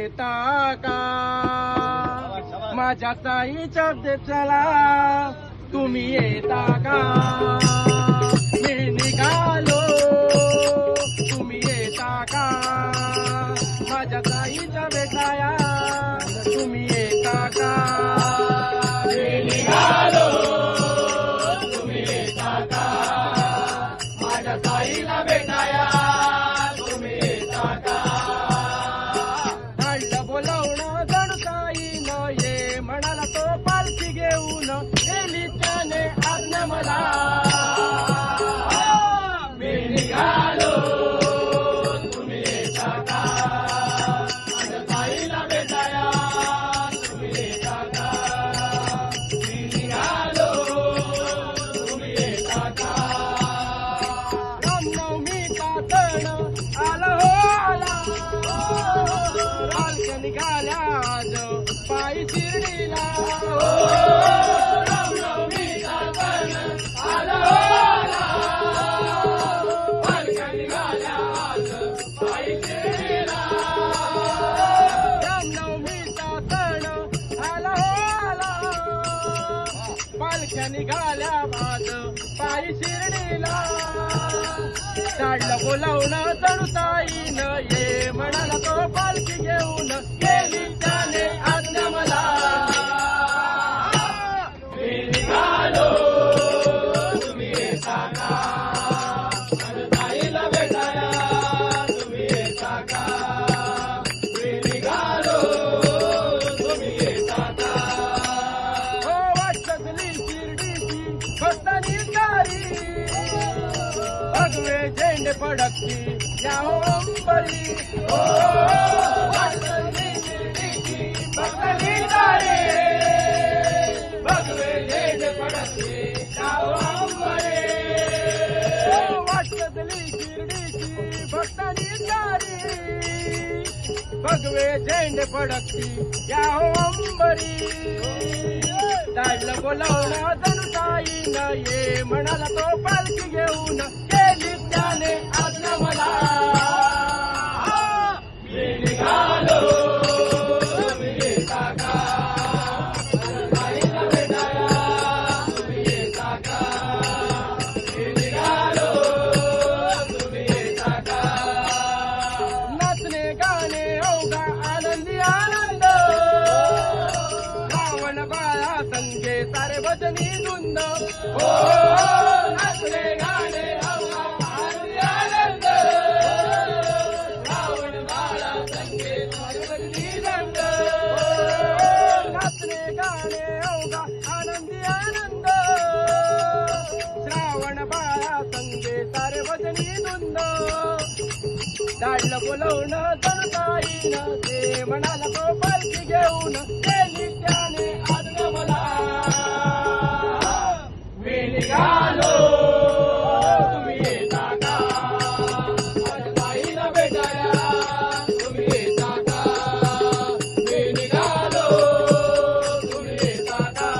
येता का माझ्या ताईच्या चला तुम्ही येता का मी निघालो तुम्ही येता का माझ्या ताईच्या भेटाया तुम्ही येता का मी निघालो तुम्ही येता का माझ्या ताईला भेटाया तुम्ही येता का धाडलं बोलावणं जणू ताईनं ये म्हणाला तो पालखी घेऊन गेली त्याने आज्ञा मला मी निघालो तुम्ही येता का माझ्या ताईला भेटाया तुम्ही येता का मी निघालो तुम्ही येता का रामनवमीचा सण आला हो आला रालक्या निघाल्या आज पायी शिर्डीला रामनवमीचा सण आला हो आला रालक्या निघाल्या आज पायी शिर्डीला रामनवमीचा सण आला हो आला पालख्या निघाल्या आज पायी शिर्डीला धाडलं बोलावणं जणू ताईनं ये म्हणाला तो पालखी घेऊन गेली त्याने आज्ञा मला मी निघालो तुम्ही येता का माझ्या ताईला भेटाया तुम्ही येता का मी निघालो तुम्ही येता का हो वाटतली शिर्डीची भक्तांनी सारी भगवे झेंडे फडकती या अंबरी हो वाटतली शिर्डीची भक्तांनी सारी भगवे झेंडे फडकती या अंबरी हो वाटतली शिर्डीची भक्तांनी सारी भगवे झेंडे फडकती या अंबरी धाडलं बोलावणं जणू ताईनं ये म्हणाला तो पालखी घेऊन गेली त्याने आज्ञा मला मी निघालो तुम्ही येता का माझ्या ताईला भेटाया तुम्ही येता का मी निघालो तुम्ही येता का नाचणे गाणे अवघा आनंदी आनंद रावण बाळा संगे सारे भजनी धुंद हो नाचणे गाणे अवघा आनंदी आनंद रावण बाळा संगे सारे भजनी धुंद नाचणे गाणे अवघा आनंदी आनंद श्रावण बाळा संगे सारे भजनी धुंद धाडलं बोलवणं जणू ताईनं ते म्हणाला तो पालखी घेऊन गेली त्याने आज्ञा मला मी निघालो तुम्ही येता का माझ्या ताईला भेटाया तुम्ही येता का मी निघालो तुम्ही येता का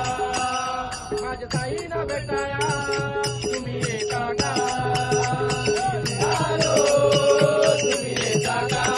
माझ्या ताईला भेटाया तुम्ही येता का मी निघालो तुम्ही येता का